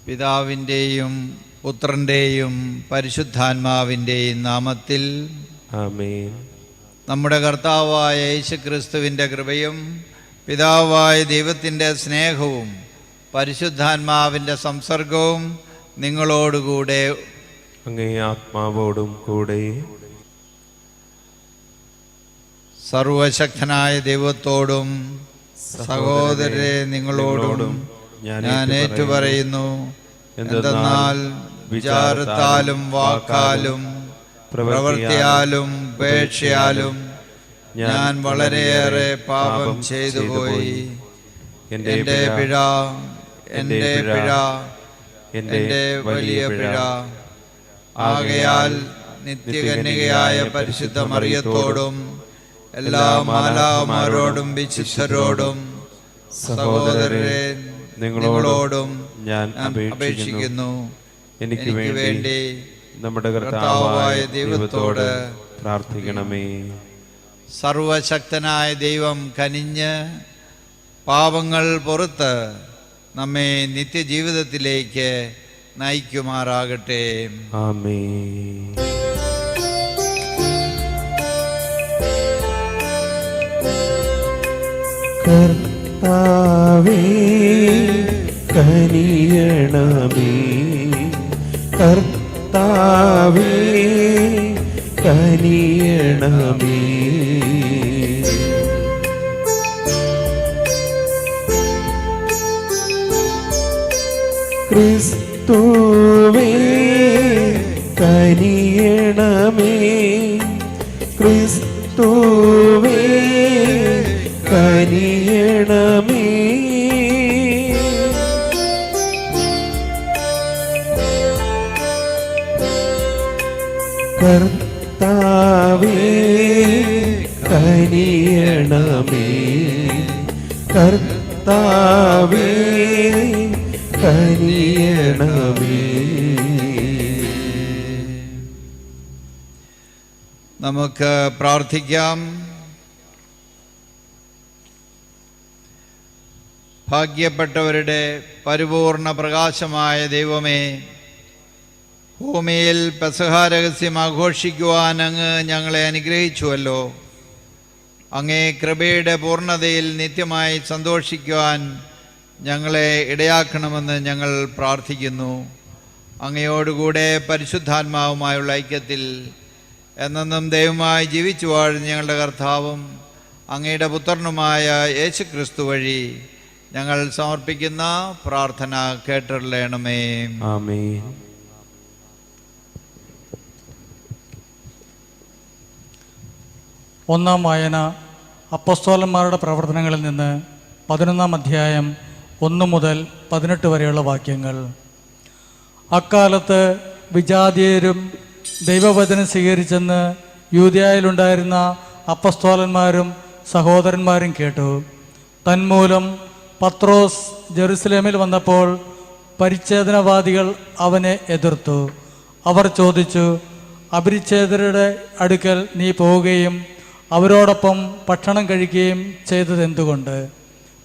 പിതാവിൻ്റെയും പുത്രൻ്റെയും പരിശുദ്ധാത്മാവിൻ്റെയും നാമത്തിൽ ആമേൻ. നമ്മുടെ കർത്താവായ യേശുക്രിസ്തുവിൻ്റെ കൃപയും പിതാവായ ദൈവത്തിൻ്റെ സ്നേഹവും പരിശുദ്ധാത്മാവിൻ്റെ സംസർഗവും നിങ്ങളോടുകൂടെ അങ്ങേ ആത്മാവോടും കൂടെ. സർവശക്തനായ ദൈവത്തോടും സഹോദരരെ നിങ്ങളോടും ഞാൻ ഏറ്റുപറയുന്നു. എന്തെന്നാൽ വിചാരത്താലും വാക്കാലും പ്രവൃത്തിയാലും ഉപേക്ഷയാലും ഞാൻ വളരെയേറെ പാപം ചെയ്തുപോയി. എൻ്റെ പിഴ, എൻ്റെ വലിയ പിഴ. ആകയാൽ നിത്യകന്യകയായ പരിശുദ്ധ മറിയത്തോടും എല്ലാ മാലാഖമാരോടും വിശുദ്ധരോടും സഹോദരരെ നിങ്ങളോടും ഞാൻ അപേക്ഷിക്കുന്നു, എനിക്ക് വേണ്ടി നമ്മുടെ കർത്താവായ ദൈവത്തോട് പ്രാർത്ഥിക്കണമേ. സർവശക്തനായ ദൈവം കനിഞ്ഞ് പാപങ്ങൾ പുറത്ത് നമ്മെ നിത്യജീവിതത്തിലേക്ക് നയിക്കുമാറാകട്ടെ. ആമേൻ. കർത്താവേ കനിയണമേ, കർത്താവേ കനിയണമേ. ക്രിസ്തുവേ കനിയണമേ, ക്രിസ്തുവേ കനിയണമേ. കർത്താവേ കനിയണമേ, കർത്താവേ കനിയണമേ. നമുക്ക് പ്രാർത്ഥിക്കാം. ഭാഗ്യപ്പെട്ടവരുടെ പരിപൂർണ പ്രകാശമായ ദൈവമേ, ഭൂമിയിൽ പെസഹ രഹസ്യം ആഘോഷിക്കുവാൻ അങ്ങ് ഞങ്ങളെ അനുഗ്രഹിച്ചുവല്ലോ. അങ്ങേ കൃപയുടെ പൂർണ്ണതയിൽ നിത്യമായി സന്തോഷിക്കുവാൻ ഞങ്ങളെ ഇടയാക്കണമെന്ന് ഞങ്ങൾ പ്രാർത്ഥിക്കുന്നു. അങ്ങയോടുകൂടെ പരിശുദ്ധാത്മാവുമായുള്ള ഐക്യത്തിൽ എന്നെന്നും ദൈവമായി ജീവിച്ചു വാഴുന്ന ഞങ്ങളുടെ കർത്താവും അങ്ങയുടെ പുത്രനുമായ യേശുക്രിസ്തു വഴി ഞങ്ങൾ സമർപ്പിക്കുന്ന പ്രാർത്ഥന കേട്ടറിയണമേ. ആമേൻ. ഒന്നാം വായന അപ്പോസ്തലന്മാരുടെ പ്രവർത്തനങ്ങളിൽ നിന്ന് 11-ാം അധ്യായം 1 മുതൽ 18 വരെയുള്ള വാക്യങ്ങൾ. അക്കാലത്ത് വിജാതീയരും ദൈവവചനം സ്വീകരിച്ചെന്ന് യൂദയായിലുണ്ടായിരുന്ന അപ്പോസ്തലന്മാരും സഹോദരന്മാരും കേട്ടു. തന്മൂലം പത്രോസ് ജെറുസലേമിൽ വന്നപ്പോൾ പരിച്ഛേദനവാദികൾ അവനെ എതിർത്തു. അവർ ചോദിച്ചു, അപരിച്ഛേദരുടെ അടുക്കൽ നീ പോവുകയും അവരോടൊപ്പം ഭക്ഷണം കഴിക്കുകയും ചെയ്തതെന്തുകൊണ്ട്?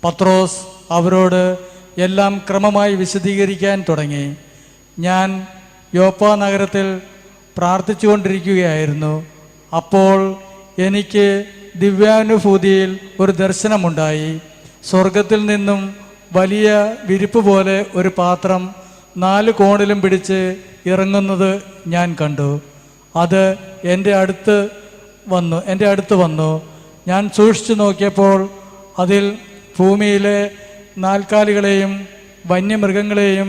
പത്രോസ് അവരോട് എല്ലാം ക്രമമായി വിശദീകരിക്കാൻ തുടങ്ങി. ഞാൻ യോപ്പ നഗരത്തിൽ പ്രാർത്ഥിച്ചുകൊണ്ടിരിക്കുകയായിരുന്നു. അപ്പോൾ എനിക്ക് ദിവ്യാനുഭൂതിയിൽ ഒരു ദർശനമുണ്ടായി. സ്വർഗത്തിൽ നിന്നും വലിയ വിരിപ്പ് പോലെ ഒരു പാത്രം 4 കോണിലും പിടിച്ച് ഇറങ്ങുന്നത് ഞാൻ കണ്ടു. അത് എൻ്റെ അടുത്ത് വന്നു. ഞാൻ സൂക്ഷിച്ചു നോക്കിയപ്പോൾ അതിൽ ഭൂമിയിലെ നാൽക്കാലികളെയും വന്യമൃഗങ്ങളെയും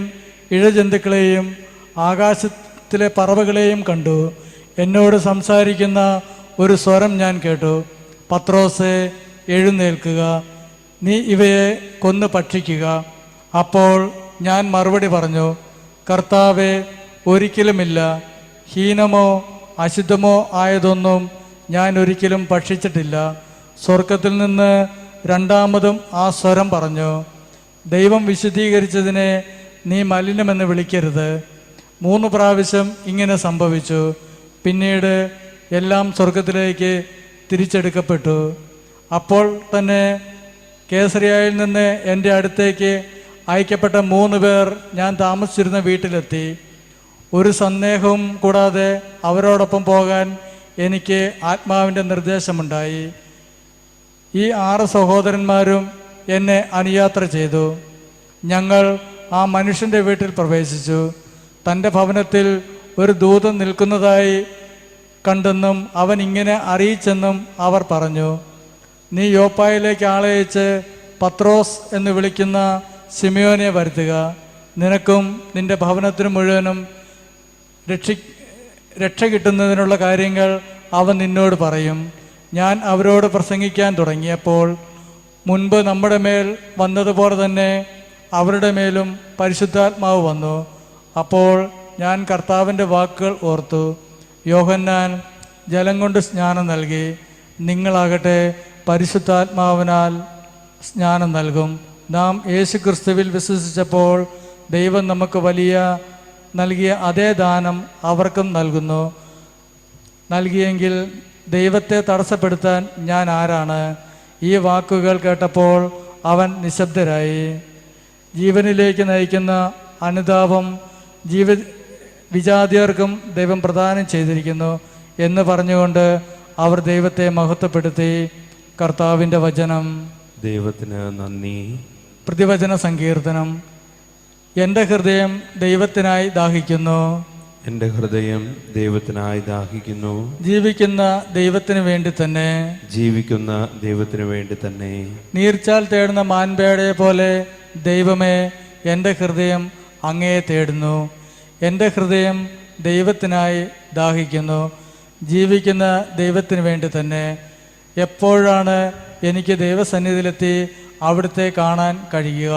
ഇഴജന്തുക്കളെയും ആകാശത്തിലെ പറവകളെയും കണ്ടു. എന്നോട് സംസാരിക്കുന്ന ഒരു സ്വരം ഞാൻ കേട്ടു, പത്രോസേ, എഴുന്നേൽക്കുക, നീ ഇവയെ കൊന്ന് ഭക്ഷിക്കുക. അപ്പോൾ ഞാൻ മറുപടി പറഞ്ഞു, കർത്താവേ, ഒരിക്കലുമില്ല. ഹീനമോ അശുദ്ധമോ ആയതൊന്നും ഞാൻ ഒരിക്കലും ഭക്ഷിച്ചിട്ടില്ല. സ്വർഗത്തിൽ നിന്ന് രണ്ടാമതും ആ സ്വരം പറഞ്ഞു, ദൈവം വിശുദ്ധീകരിച്ചതിനെ നീ മലിനമെന്ന് വിളിക്കരുത്. 3 പ്രാവശ്യം ഇങ്ങനെ സംഭവിച്ചു. പിന്നീട് എല്ലാം സ്വർഗത്തിലേക്ക് തിരിച്ചെടുക്കപ്പെട്ടു. അപ്പോൾ തന്നെ കേസറിയായിൽ നിന്ന് എൻ്റെ അടുത്തേക്ക് അയക്കപ്പെട്ട 3 പേർ ഞാൻ താമസിച്ചിരുന്ന വീട്ടിലെത്തി. ഒരു സന്ദേഹവും കൂടാതെ അവരോടൊപ്പം പോകാൻ എനിക്ക് ആത്മാവിൻ്റെ നിർദ്ദേശമുണ്ടായി. ഈ 6 സഹോദരന്മാരും എന്നെ അനുയാത്ര ചെയ്തു. ഞങ്ങൾ ആ മനുഷ്യൻ്റെ വീട്ടിൽ പ്രവേശിച്ചു. തൻ്റെ ഭവനത്തിൽ ഒരു ദൂതൻ നിൽക്കുന്നതായി കണ്ടെന്നും അവൻ ഇങ്ങനെ അറിയിച്ചെന്നും അവർ പറഞ്ഞു. നീ യോപ്പായിലേക്ക് ആളയച്ച് പത്രോസ് എന്ന് വിളിക്കുന്ന ശിമയോനെ വരുത്തുക. നിനക്കും നിന്റെ ഭവനത്തിന് മുഴുവനും രക്ഷ കിട്ടുന്നതിനുള്ള കാര്യങ്ങൾ അവൻ നിന്നോട് പറയും. ഞാൻ അവരോട് പ്രസംഗിക്കാൻ തുടങ്ങിയപ്പോൾ മുൻപ് നമ്മുടെ മേൽ വന്നതുപോലെ തന്നെ അവരുടെ മേലും പരിശുദ്ധാത്മാവ് വന്നു. അപ്പോൾ ഞാൻ കർത്താവിൻ്റെ വാക്കുകൾ ഓർത്തു. യോഹന്നാൻ ജലം കൊണ്ട് സ്നാനം നൽകി, നിങ്ങളാകട്ടെ പരിശുദ്ധാത്മാവിനാൽ സ്നാനം നൽകും. നാം യേശുക്രിസ്തുവിൽ വിശ്വസിച്ചപ്പോൾ ദൈവം നമുക്ക് നൽകിയ അതേ ദാനം അവർക്കും നൽകിയെങ്കിൽ ദൈവത്തെ തടസ്സപ്പെടുത്താൻ ഞാൻ ആരാണ്? ഈ വാക്കുകൾ കേട്ടപ്പോൾ അവൻ നിശബ്ദരായി. ജീവനിലേക്ക് നയിക്കുന്ന അനുതാപം വിജാതിയർക്കും ദൈവം പ്രദാനം ചെയ്തിരിക്കുന്നു എന്ന് പറഞ്ഞുകൊണ്ട് അവർ ദൈവത്തെ മഹത്വപ്പെടുത്തി. കർത്താവിൻ്റെ വചനം. ദൈവത്തിന് നന്ദി. പ്രതിവചന സങ്കീർത്തനം. എൻ്റെ ഹൃദയം ദൈവത്തിനായി ദാഹിക്കുന്നു. എൻ്റെ ഹൃദയം ദൈവത്തിനായി ദാഹിക്കുന്നു. ജീവിക്കുന്ന ദൈവത്തിന് വേണ്ടി തന്നെ. ജീവിക്കുന്ന ദൈവത്തിന് വേണ്ടി തന്നെ. നീർച്ചാൽ തേടുന്ന മാൻപേടയെ പോലെ ദൈവമേ, എൻ്റെ ഹൃദയം അങ്ങയെ തേടുന്നു. എൻ്റെ ഹൃദയം ദൈവത്തിനായി ദാഹിക്കുന്നു. ജീവിക്കുന്ന ദൈവത്തിന് വേണ്ടി തന്നെ. എപ്പോഴാണ് എനിക്ക് ദൈവസന്നിധിയിലെത്തി അവിടുത്തെ കാണാൻ കഴിയുക?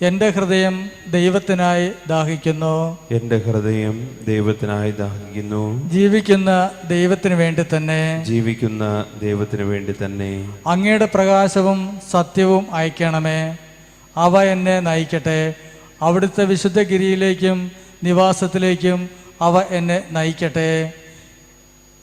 എൻ്റെ ഹൃദയം ദൈവത്തിനായി ദാഹിക്കുന്നു. എൻ്റെ ഹൃദയം ദൈവത്തിനായി ദാഹിക്കുന്നു. ജീവിക്കുന്ന ദൈവത്തിന് വേണ്ടി തന്നെ. ജീവിക്കുന്ന ദൈവത്തിന് വേണ്ടി തന്നെ. അങ്ങയുടെ പ്രകാശവും സത്യവും അയക്കണമേ. അവ എന്നെ നയിക്കട്ടെ. അവിടുത്തെ വിശുദ്ധഗിരിയിലേക്കും നിവാസത്തിലേക്കും അവ എന്നെ നയിക്കട്ടെ.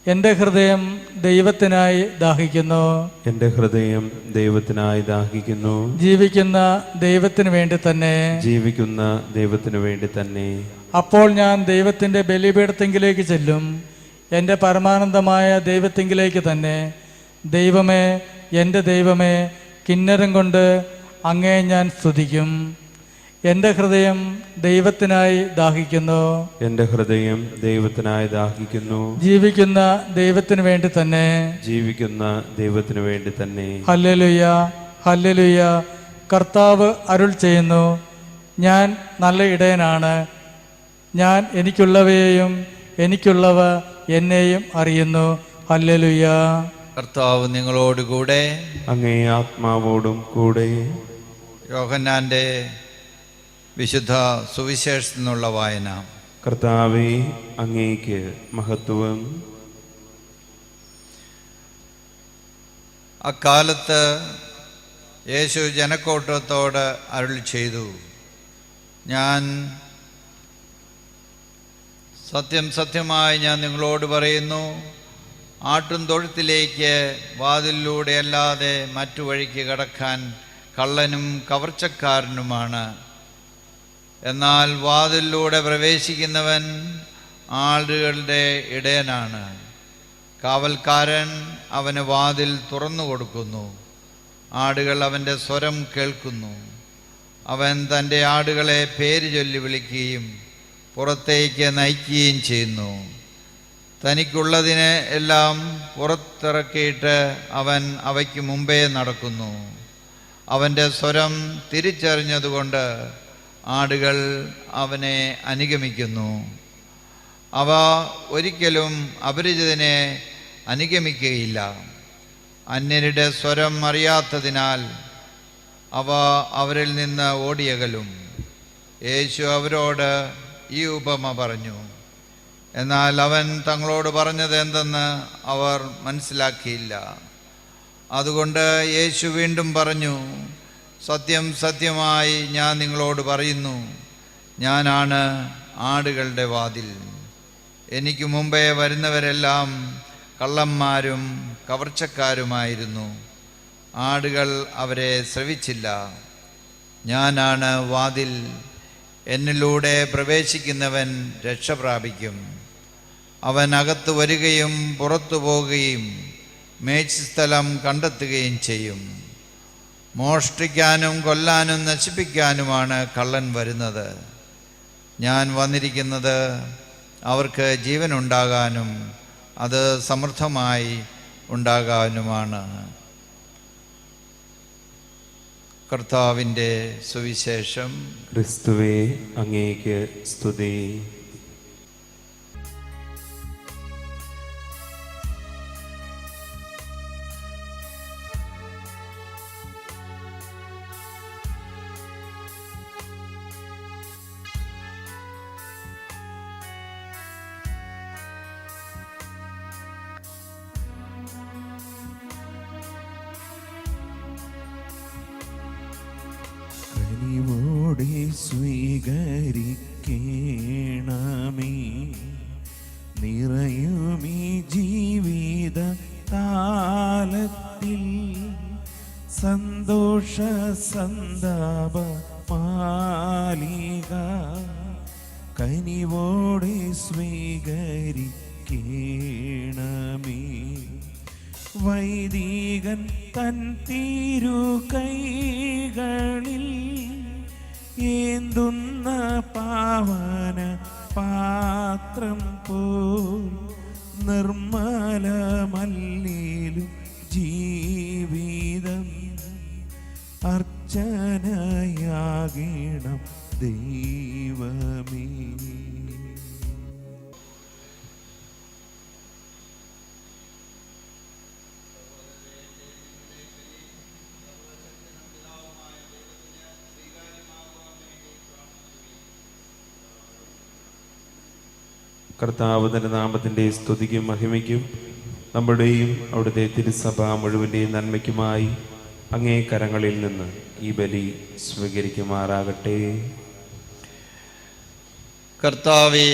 എൻ്റെ ഹൃദയം ദൈവത്തിനായി ദാഹിക്കുന്നു. എൻ്റെ ഹൃദയം ദൈവത്തിനായി ദാഹിക്കുന്നു. ജീവിക്കുന്ന ദൈവത്തിന് വേണ്ടി തന്നെ. ജീവിക്കുന്ന ദൈവത്തിന് വേണ്ടി തന്നെ. അപ്പോൾ ഞാൻ ദൈവത്തിൻ്റെ ബലിപീഠത്തെങ്കിലേക്ക് ചെല്ലും, എൻ്റെ പരമാനന്ദമായ ദൈവത്തെങ്കിലേക്ക് തന്നെ. ദൈവമേ, എൻ്റെ ദൈവമേ, കിന്നരം കൊണ്ട് അങ്ങയെ ഞാൻ സ്തുതിക്കും. എൻ്റെ ഹൃദയം ദൈവത്തിനായി ദാഹിക്കുന്നു. എൻ്റെ ഹൃദയം ദൈവത്തിനായി ദാഹിക്കുന്നു. ജീവിക്കുന്ന ദൈവത്തിന് വേണ്ടി തന്നെ. ജീവിക്കുന്ന ദൈവത്തിന് വേണ്ടി തന്നെ. Hallelujah, hallelujah. കർത്താവ് അരുൾ ചെയ്യുന്നു, ഞാൻ നല്ല ഇടയനാണ്. ഞാൻ എനിക്കുള്ളവയെയും എനിക്കുള്ളവ എന്നെയും അറിയുന്നു. ഹല്ലേലൂയ. കർത്താവ് നിങ്ങളോടുകൂടെ. അങ്ങേ ആത്മാവോടും കൂടെ. യോഹന്നാൻ്റെ വിശുദ്ധ സുവിശേഷത്തിൽ നിന്നുള്ള വായന. കർത്താവേ, അങ്ങേക്ക് മഹത്വം. അക്കാലത്ത് യേശു ജനക്കൂട്ടത്തോട് അരുളി ചെയ്തു, ഞാൻ സത്യമായി ഞാൻ നിങ്ങളോട് പറയുന്നു, ആട്ടും തൊഴുത്തിലേക്ക് വാതിലിലൂടെ അല്ലാതെ മറ്റു വഴിക്ക് കടക്കാൻ കള്ളനും കവർച്ചക്കാരനുമാണ്. എന്നാൽ വാതിലിലൂടെ പ്രവേശിക്കുന്നവൻ ആടുകളുടെ ഇടയനാണ്. കാവൽക്കാരൻ അവന് വാതിൽ തുറന്നു കൊടുക്കുന്നു. ആടുകൾ അവൻ്റെ സ്വരം കേൾക്കുന്നു. അവൻ തൻ്റെ ആടുകളെ പേര് ചൊല്ലി വിളിക്കുകയും പുറത്തേക്ക് നയിക്കുകയും ചെയ്യുന്നു. തനിക്കുള്ളതിനെ എല്ലാം പുറത്തിറക്കിയിട്ട് അവൻ അവയ്ക്ക് മുമ്പേ നടക്കുന്നു. അവൻ്റെ സ്വരം തിരിച്ചറിഞ്ഞതുകൊണ്ട് ആടുകൾ അവനെ അനുഗമിക്കുന്നു. അവ ഒരിക്കലും അപരിചിതനെ അനുഗമിക്കുകയില്ല. അന്യരുടെ സ്വരം അറിയാത്തതിനാൽ അവ അവരിൽ നിന്ന് ഓടിയകലും. യേശു അവരോട് ഈ ഉപമ പറഞ്ഞു. എന്നാൽ അവൻ തങ്ങളോട് പറഞ്ഞത് എന്തെന്ന് അവർ മനസ്സിലാക്കിയില്ല. അതുകൊണ്ട് യേശു വീണ്ടും പറഞ്ഞു, സത്യമായി ഞാൻ നിങ്ങളോട് പറയുന്നു, ഞാനാണ് ആടുകളുടെ വാതിൽ. എനിക്ക് മുമ്പേ വരുന്നവരെല്ലാം കള്ളന്മാരും കവർച്ചക്കാരുമായിരുന്നു. ആടുകൾ അവരെ ശ്രവിച്ചില്ല. ഞാനാണ് വാതിൽ. എന്നിലൂടെ പ്രവേശിക്കുന്നവൻ രക്ഷ പ്രാപിക്കും. അവൻ അകത്ത് വരികയും പുറത്തു പോകുകയും മേച്ചിസ്ഥലം കണ്ടെത്തുകയും ചെയ്യും. മോഷ്ടിക്കാനും കൊല്ലാനും നശിപ്പിക്കാനുമാണ് കള്ളൻ വരുന്നത്. ഞാൻ വന്നിരിക്കുന്നത് അവർക്ക് ജീവനുണ്ടാകാനും അത് സമൃദ്ധമായി ഉണ്ടാകാനുമാണ്. കർത്താവിൻ്റെ സുവിശേഷം. ക്രിസ്തുവേ, അങ്ങേക്ക് സ്തുതി. കനിവോടെ സ്വീകരിക്കണമേ നിറയുമീ ജീവിത താലത്തിൽ സന്തോഷ സന്താപ മാലിക കനിവോടെ സ്വീകരിക്കണമേ. വൈദികൻ തൻ തിരു കൈകളിൽ ഏന്തുന്ന പാവന പാത്രം പോൽ നിർമ്മലമല്ലേലും ജീവിതം അർച്ചനയാകണം ദൈവമേ. കർത്താവ് തൻ്റെ നാമത്തിൻ്റെ സ്തുതിക്കും മഹിമയ്ക്കും നമ്മുടെയും അവിടുത്തെ തിരുസഭ മുഴുവൻ്റെയും നന്മയ്ക്കുമായി അങ്ങേ കരങ്ങളിൽ നിന്ന് ഈ ബലി സ്വീകരിക്കുമാറാകട്ടെ. കർത്താവേ,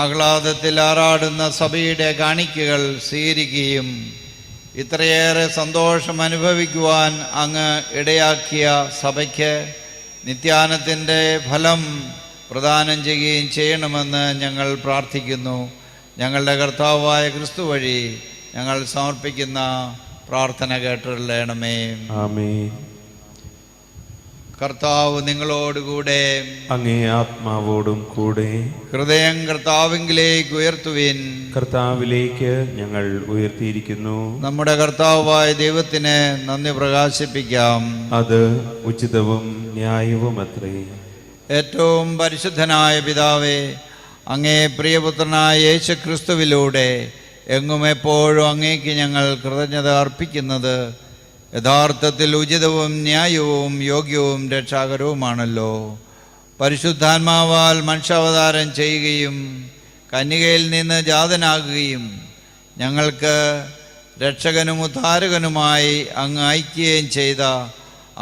ആഹ്ലാദത്തിൽ ആറാടുന്ന സഭയുടെ കാണിക്കകൾ സ്വീകരിക്കുകയും ഇത്രയേറെ സന്തോഷം അനുഭവിക്കുവാൻ അങ്ങ് ഇടയാക്കിയ സഭയ്ക്ക് നിത്യാനത്തിൻ്റെ ഫലം പ്രദാനം ചെയ്യുകയും ചെയ്യണമെന്ന് ഞങ്ങൾ പ്രാർത്ഥിക്കുന്നു. ഞങ്ങളുടെ കർത്താവായ ക്രിസ്തു വഴി ഞങ്ങൾ സമർപ്പിക്കുന്ന പ്രാർത്ഥന കേട്ടുകൊള്ളണമേ. ആമേൻ. കർത്താവ് നിങ്ങളോടുകൂടെ, അങ്ങേ ആത്മാവോടും കൂടെ. ഹൃദയം കർത്താവിലേക്ക് ഉയർത്തുവിൻ. കർത്താവിലേക്ക് ഞങ്ങൾ ഉയർത്തിയിരിക്കുന്നു. നമ്മുടെ കർത്താവായ ദൈവത്തിന് നന്ദി പ്രകാശിപ്പിക്കാം. അത് ഉചിതവും ന്യായവുമത്രേ. ഏറ്റവും പരിശുദ്ധനായ പിതാവേ, അങ്ങേ പ്രിയപുത്രനായ യേശു ക്രിസ്തുവിലൂടെ എങ്ങും എപ്പോഴും അങ്ങേക്ക് ഞങ്ങൾ കൃതജ്ഞത അർപ്പിക്കുന്നത് യഥാർത്ഥത്തിൽ ഉചിതവും ന്യായവും യോഗ്യവും രക്ഷാകരവുമാണല്ലോ. പരിശുദ്ധാത്മാവാൽ മനുഷ്യാവതാരം ചെയ്യുകയും കന്യകയിൽ നിന്ന് ജാതനാകുകയും ഞങ്ങൾക്ക് രക്ഷകനും ഉദ്ധാരകനുമായി അങ്ങ് അയക്കുകയും ചെയ്ത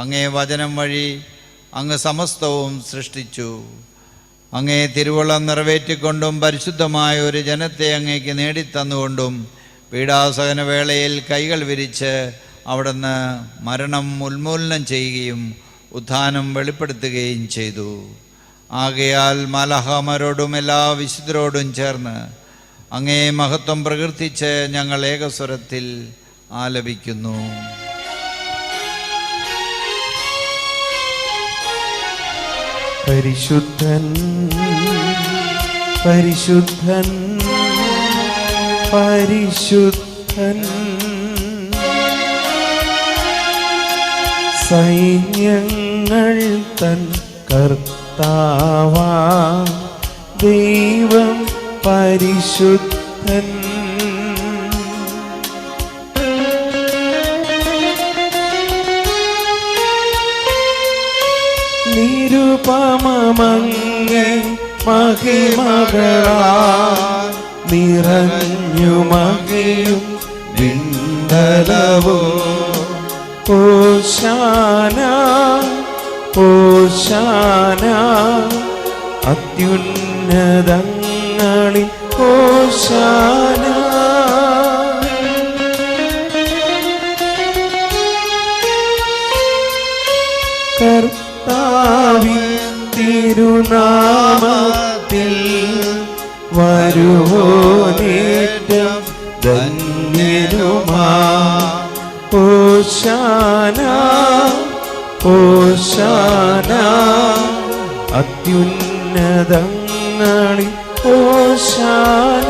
അങ്ങേ വചനം വഴി അങ്ങ് സമസ്തവും സൃഷ്ടിച്ചു. അങ്ങേ തിരുവള്ളം നിറവേറ്റിക്കൊണ്ടും പരിശുദ്ധമായ ഒരു ജനത്തെ അങ്ങേക്ക് നേടിത്തന്നുകൊണ്ടും പീഡാസഹന വേളയിൽ കൈകൾ വിരിച്ച് അവിടുന്ന് മരണം ഉന്മൂലനം ചെയ്യുകയും ഉത്ഥാനം വെളിപ്പെടുത്തുകയും ചെയ്തു. ആകയാൽ മാലാഖമാരോടും എല്ലാ വിശുദ്ധരോടും ചേർന്ന് അങ്ങേ മഹത്വം പ്രകീർത്തിച്ച് ഞങ്ങൾ ഏകസ്വരത്തിൽ ആലപിക്കുന്നു. പരിശുദ്ധൻ പരിശുദ്ധൻ പരിശുദ്ധൻ സൈന്യങ്ങൾ തൻ കർത്താവാ ദൈവം പരിശുദ്ധൻ. നിരുപമമങ്ങേ മഹിമകളാൽ നിറഞ്ഞു മഹിയും വിണ്ടലവോ. ഓശാന ഓശാന അത്യുന്നതങ്ങളിൽ ഓശാന. കർത്താവിൻ തിരുനാമത്തിൽ വരുവോനേറ്റം ധന്യനുമാ. ഓശാന ഓശാന അത്യുന്നതങ്ങളിൽ ഓശാന.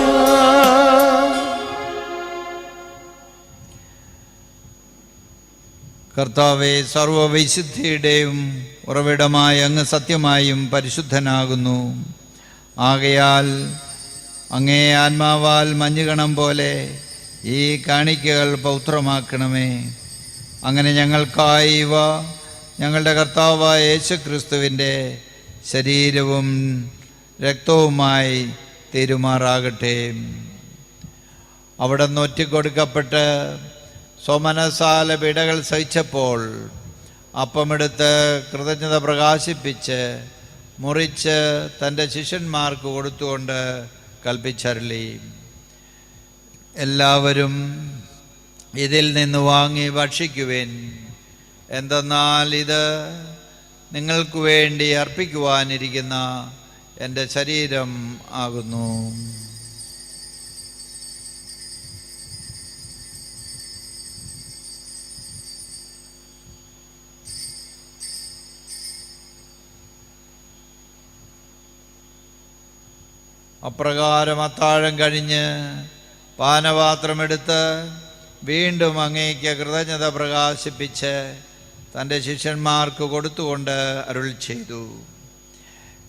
കർത്താവെ, സർവവൈശുദ്ധിയുടെയും ഉറവിടമായ അങ്ങ് സത്യമായും പരിശുദ്ധനാകുന്നു. ആകയാൽ അങ്ങേ ആത്മാവാൽ മഞ്ഞുകണം പോലെ ഈ കാണിക്കകൾ പൗത്രമാക്കണമേ. അങ്ങനെ ഞങ്ങൾക്കായി ഇവ ഞങ്ങളുടെ കർത്താവായ യേശുക്രിസ്തുവിൻ്റെ ശരീരവും രക്തവുമായി തീരുമാറാകട്ടെ. അവിടെ നിന്ന് ഒറ്റിക്കൊടുക്കപ്പെട്ട് സ്വമനസാല പീഡകൾ സഹിച്ചപ്പോൾ അപ്പമെടുത്ത് കൃതജ്ഞത പ്രകാശിപ്പിച്ച് മുറിച്ച് തൻ്റെ ശിഷ്യന്മാർക്ക് കൊടുത്തുകൊണ്ട് കൽപ്പിച്ചരുളി, എല്ലാവരും ഇതിൽ നിന്ന് വാങ്ങി ഭക്ഷിക്കുവിൻ. എന്തെന്നാൽ ഇത് നിങ്ങൾക്ക് വേണ്ടി അർപ്പിക്കുവാനിരിക്കുന്ന എൻ്റെ ശരീരം ആകുന്നു. അപ്രകാരം അത്താഴം കഴിഞ്ഞ് പാനപാത്രമെടുത്ത് വീണ്ടും അങ്ങേക്ക് കൃതജ്ഞത പ്രകാശിപ്പിച്ച് തൻ്റെ ശിഷ്യന്മാർക്ക് കൊടുത്തുകൊണ്ട് അരുൾ ചെയ്തു,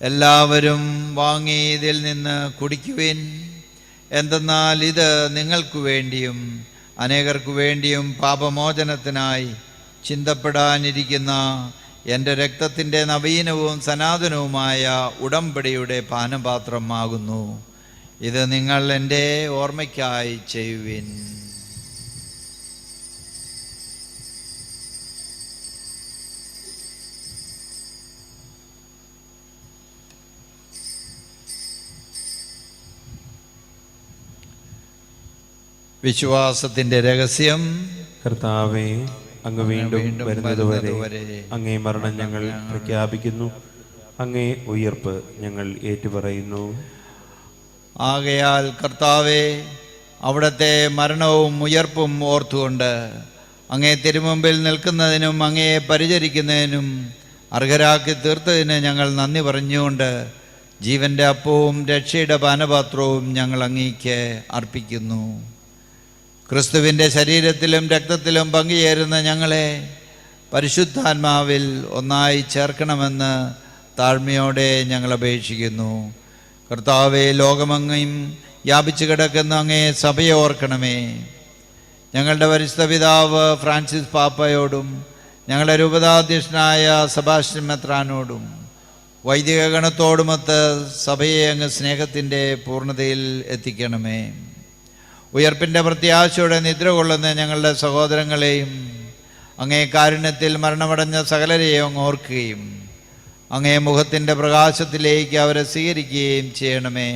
എല്ലാവരും വാങ്ങി ഇതിൽ നിന്ന് കുടിക്കുവിൻ. എന്തെന്നാൽ ഇത് നിങ്ങൾക്ക് വേണ്ടിയും അനേകർക്കു വേണ്ടിയും പാപമോചനത്തിനായി ചിന്തപ്പെടാനിരിക്കുന്ന എൻ്റെ രക്തത്തിൻ്റെ നവീനവും സനാതനവുമായ ഉടമ്പടിയുടെ പാനപാത്രമാകുന്നു. ഇത് നിങ്ങൾ എൻ്റെ ഓർമ്മയ്ക്കായി ചെയ്യുവിൻ. വിശ്വാസത്തിൻ്റെ രഹസ്യം. കർത്താവേ, അങ്ങ് വീണ്ടും വരുന്നതുവരെ അങ്ങേ മരണം ഞങ്ങൾ പ്രഖ്യാപിക്കുന്നു, അങ്ങേ ഉയർപ്പ് ഞങ്ങൾ ഏറ്റുപറയുന്നു. ആകയാൽ കർത്താവെ, അവിടുത്തെ മരണവും ഉയർപ്പും ഓർത്തുകൊണ്ട് അങ്ങേ തിരുമുമ്പിൽ നിൽക്കുന്നതിനും അങ്ങയെ പരിചരിക്കുന്നതിനും അർഹരാക്കി തീർത്തതിന് ഞങ്ങൾ നന്ദി പറഞ്ഞുകൊണ്ട് ജീവൻ്റെ അപ്പവും രക്ഷയുടെ പാനപാത്രവും ഞങ്ങൾ അങ്ങേക്ക് അർപ്പിക്കുന്നു. ക്രിസ്തുവിൻ്റെ ശരീരത്തിലും രക്തത്തിലും പങ്കുചേരുന്ന ഞങ്ങളെ പരിശുദ്ധാത്മാവിൽ ഒന്നായി ചേർക്കണമെന്ന് താഴ്മയോടെ ഞങ്ങൾ അപേക്ഷിക്കുന്നു. കർത്താവെ, ലോകമങ്ങയും വ്യാപിച്ചു കിടക്കുന്ന അങ്ങേ സഭയെ ഓർക്കണമേ. ഞങ്ങളുടെ പരിശുദ്ധ പിതാവ് ഫ്രാൻസിസ് പാപ്പയോടും ഞങ്ങളുടെ രൂപതാധ്യക്ഷനായ സെബാസ്റ്റ്യൻ മെത്രാനോടും വൈദിക ഗണത്തോടുമൊത്ത് സഭയെ അങ്ങ് സ്നേഹത്തിൻ്റെ പൂർണ്ണതയിൽ എത്തിക്കണമേ. ഉയർപ്പിൻ്റെ പ്രത്യാശയോടെ നിദ്ര കൊള്ളുന്ന ഞങ്ങളുടെ സഹോദരങ്ങളെയും അങ്ങേ കാരുണ്യത്തിൽ മരണമടഞ്ഞ സകലരെയും അങ്ങ് ഓർക്കുകയും അങ്ങേ മുഖത്തിൻ്റെ പ്രകാശത്തിലേക്ക് അവരെ സ്വീകരിക്കുകയും ചെയ്യണമേ.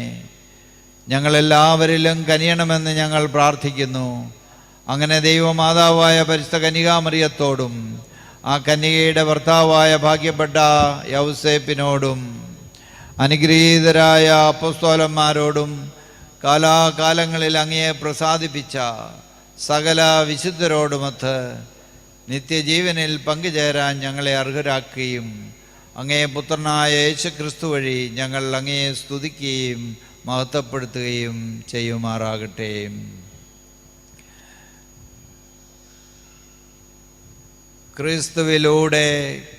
ഞങ്ങളെല്ലാവരിലും കനിയണമെന്ന് ഞങ്ങൾ പ്രാർത്ഥിക്കുന്നു. അങ്ങനെ ദൈവമാതാവായ പരിശുദ്ധ കന്യകാമറിയത്തോടും ആ കന്യകയുടെ ഭർത്താവായ ഭാഗ്യപ്പെട്ട യൗസേപ്പിനോടും അനുഗ്രഹീതരായ അപ്പോസ്തലന്മാരോടും കാലാകാലങ്ങളിൽ അങ്ങയെ പ്രസാദിപ്പിച്ച സകല വിശുദ്ധരോടുമൊത്ത് നിത്യജീവനിൽ പങ്കുചേരാൻ ഞങ്ങളെ അർഹരാക്കുകയും അങ്ങേ പുത്രനായ യേശുക്രിസ്തു വഴി ഞങ്ങൾ അങ്ങയെ സ്തുതിക്കുകയും മഹത്വപ്പെടുത്തുകയും ചെയ്യുമാറാകട്ടെ. ക്രിസ്തുവിലൂടെ,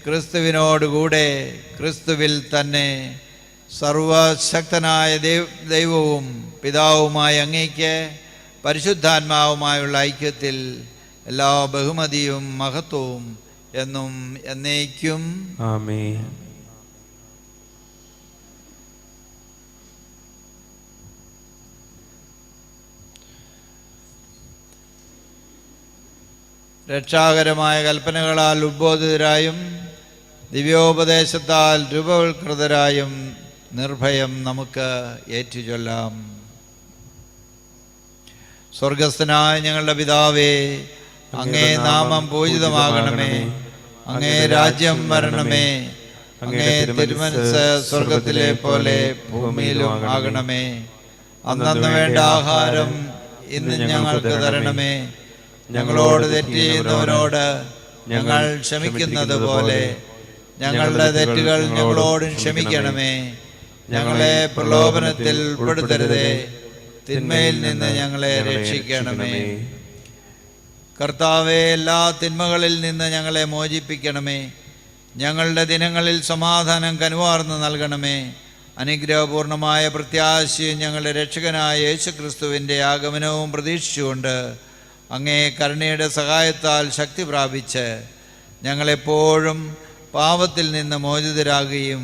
ക്രിസ്തുവിനോടുകൂടെ, ക്രിസ്തുവിൽ തന്നെ സർവശക്തനായ ദൈവവും പിതാവുമായ അങ്ങേക്ക് പരിശുദ്ധാത്മാവുമായുള്ള ഐക്യത്തിൽ എല്ലാ ബഹുമതിയും മഹത്വവും എന്നും എന്നേക്കും ആമേൻ. രക്ഷാകരമായ കൽപ്പനകളാൽ ഉദ്ബോധിതരായും ദിവ്യോപദേശത്താൽ രൂപവത്കൃതരായും നിർഭയം നമുക്ക് ഏറ്റുചൊല്ലാം. സ്വർഗസ്ഥനായ ഞങ്ങളുടെ പിതാവേ, അങ്ങേ നാമം പൂജിതമാകണമേ. അങ്ങേ രാജ്യം വരണമേ. അങ്ങേ തിരുമനസ് സ്വർഗത്തിലെ പോലെ ഭൂമിയിലും ആകണമേ. അന്നന്ന് വേണ്ട ആഹാരം ഇന്ന് ഞങ്ങൾക്ക് തരണമേ. ഞങ്ങളോട് തെറ്റ് ചെയ്യുന്നവരോട് ഞങ്ങൾ ക്ഷമിക്കുന്നത് പോലെ ഞങ്ങളുടെ തെറ്റുകൾ ഞങ്ങളോടും ക്ഷമിക്കണമേ. ഞങ്ങളെ പ്രലോഭനത്തിൽ ഉൾപ്പെടുത്തരുതേ, തിന്മയിൽ നിന്ന് ഞങ്ങളെ രക്ഷിക്കണമേ. കർത്താവേ, എല്ലാ തിന്മകളിൽ നിന്ന് ഞങ്ങളെ മോചിപ്പിക്കണമേ. ഞങ്ങളുടെ ദിനങ്ങളിൽ സമാധാനം കനുവാർന്ന് നൽകണമേ. അനുഗ്രഹപൂർണമായ പ്രത്യാശയും ഞങ്ങളുടെ രക്ഷകനായ യേശുക്രിസ്തുവിൻ്റെ ആഗമനവും പ്രതീക്ഷിച്ചുകൊണ്ട് അങ്ങേ കരുണയുടെ സഹായത്താൽ ശക്തി പ്രാപിച്ച് ഞങ്ങളെപ്പോഴും പാപത്തിൽ നിന്ന് മോചിതരാകുകയും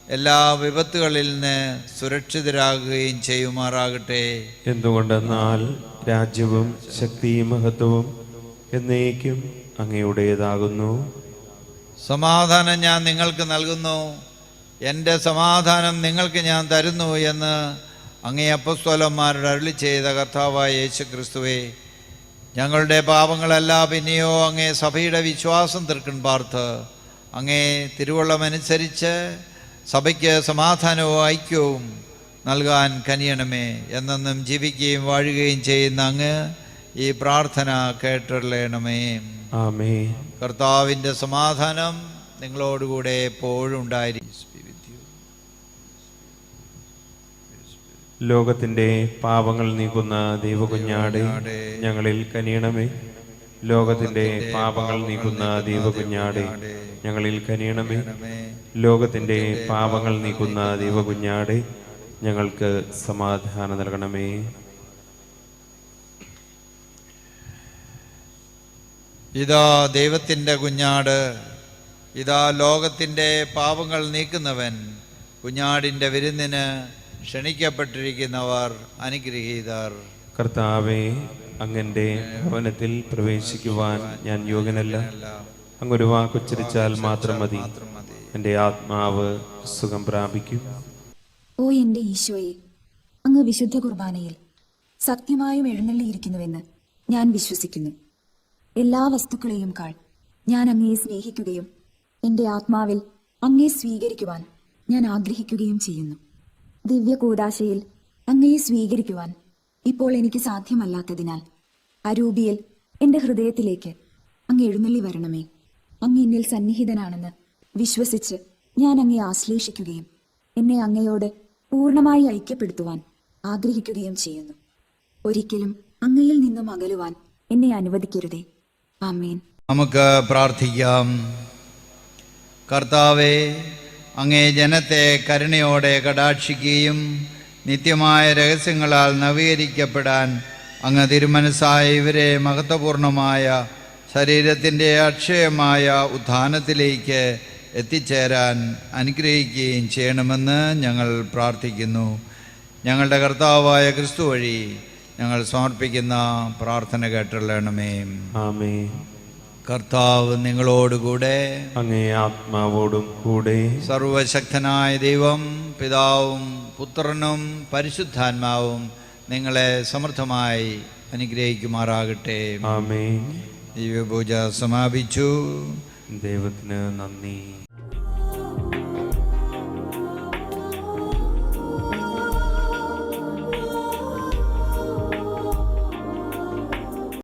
എല്ലാ വിപത്തുകളിൽ നിന്ന് സുരക്ഷിതരാകുകയും ചെയ്യുമാറാകട്ടെ. എന്തുകൊണ്ടെന്നാൽ രാജ്യവും ശക്തിയും മഹത്വവും എന്നേക്കും അങ്ങയുടേതാകുന്നു. സമാധാനം ഞാൻ നിങ്ങൾക്ക് നൽകുന്നു, എൻ്റെ സമാധാനം നിങ്ങൾക്ക് ഞാൻ തരുന്നു എന്ന് അങ്ങേ അപ്പസ്തോലന്മാരുടെ അരുളി ചെയ്ത കർത്താവായ യേശു ക്രിസ്തുവേ, ഞങ്ങളുടെ പാപങ്ങളല്ല പിന്നെയോ അങ്ങേ സഭയുടെ വിശ്വാസം തീർക്കൻ പാർത്ത് അങ്ങേ തിരുവള്ളമനുസരിച്ച് സഭയ്ക്ക് സമാധാനവും ഐക്യവും നൽകാൻ കനിയണമേ. എന്നെന്നും ജീവിക്കുകയും വാഴുകയും ചെയ്യുന്ന അങ്ങ് ഈ പ്രാർത്ഥന കേട്ടറിയണമേ. ആമേൻ. കർത്താവിൻ്റെ സമാധാനം നിങ്ങളോടുകൂടെ എപ്പോഴും ഉണ്ടായിരിക്കും. ലോകത്തിൻ്റെ പാപങ്ങൾ നീക്കുന്ന ദൈവകുഞ്ഞാടെ ഞങ്ങളിൽ കനിയണമേ. ലോകത്തിൻ്റെ പാപങ്ങൾ നീക്കുന്ന ദൈവകുഞ്ഞാടെ ഞങ്ങളിൽ കനിയണമേ. ലോകത്തിൻ്റെ പാപങ്ങൾ നീക്കുന്ന ദൈവകുഞ്ഞാടെ ഞങ്ങൾക്ക് സമാധാനം നൽകണമേ. ഇതാ ദൈവത്തിൻ്റെ കുഞ്ഞാട്, ഇതാ ലോകത്തിൻ്റെ പാപങ്ങൾ നീക്കുന്നവൻ. കുഞ്ഞാടിൻ്റെ വിരുന്നിന് ക്ഷണിക്കപ്പെട്ടിരിക്കുന്നവർ അനുഗ്രഹീതർ. കർത്താവേ, അങ്ങൻ്റെ ഭവനത്തിൽ പ്രവേശിക്കുവാൻ ഞാൻ യോഗ്യനല്ല. അങ്ങൊരു വാക്കുച്ചരിച്ചാൽ മാത്രം മതി, എൻ്റെ ആത്മാവ് സുഖം പ്രാപിക്കും. ഓ എൻ്റെ ഈശോയെ, അങ്ങ് വിശുദ്ധ കുർബാനയിൽ സത്യമായും എഴുന്നള്ളിയിരിക്കുന്നുവെന്ന് ഞാൻ വിശ്വസിക്കുന്നു. എല്ലാ വസ്തുക്കളെയും കാൾ ഞാൻ അങ്ങയെ സ്നേഹിക്കുകയും എൻ്റെ ആത്മാവിൽ അങ്ങയെ സ്വീകരിക്കുവാൻ ഞാൻ ആഗ്രഹിക്കുകയും ചെയ്യുന്നു. ദിവ്യ കൂദാശയിൽ അങ്ങയെ സ്വീകരിക്കുവാൻ ഇപ്പോൾ എനിക്ക് സാധ്യമല്ലാത്തതിനാൽ അരൂപിയിൽ എൻ്റെ ഹൃദയത്തിലേക്ക് അങ്ങ് എഴുന്നള്ളി വരണമേ. അങ്ങ് എന്നിൽ സന്നിഹിതനാണെന്ന് വിശ്വസിച്ച് ഞാൻ അങ്ങയെ ആശ്ലേഷിക്കുകയും എന്നെ അങ്ങയോട് പൂർണ്ണമായി ഐക്യപ്പെടുത്തുവാൻ ആഗ്രഹിക്കുകയും ചെയ്യുന്നു. ഒരിക്കലും അങ്ങയിൽ നിന്നും അകലുവാൻ എന്നെ അനുവദിക്കരുതേ. ആമേൻ. നമുക്ക് പ്രാർത്ഥിക്കാം. കർത്താവേ, അങ്ങേ ജനത്തെ കരുണയോടെ കടാക്ഷിക്കുകയും നിത്യമായ രഹസ്യങ്ങളാൽ നവീകരിക്കപ്പെടാൻ അങ്ങ് തിരുമനസ്സായ ഇവരെ മഹത്വപൂർണമായ ശരീരത്തിൻ്റെ അക്ഷയമായ ഉത്ഥാനത്തിലേക്ക് എത്തിച്ചേരാൻ അനുഗ്രഹിക്കുകയും ചെയ്യണമെന്ന് ഞങ്ങൾ പ്രാർത്ഥിക്കുന്നു. ഞങ്ങളുടെ കർത്താവായ ക്രിസ്തു വഴി ഞങ്ങൾ സമർപ്പിക്കുന്ന പ്രാർത്ഥന കേട്ടള്ളണമേ. ആമേൻ. കർത്താവ് നിങ്ങളോടുകൂടെ, അങ്ങേ ആത്മാവോടും കൂടെ. സർവശക്തനായ ദൈവം പിതാവും പുത്രനും പരിശുദ്ധാത്മാവും നിങ്ങളെ സമൃദ്ധമായി അനുഗ്രഹിക്കുമാറാകട്ടെ. ആമേൻ. ദിവ്യപൂജ സമാപിച്ചു. ദൈവത്തിന് നന്ദി.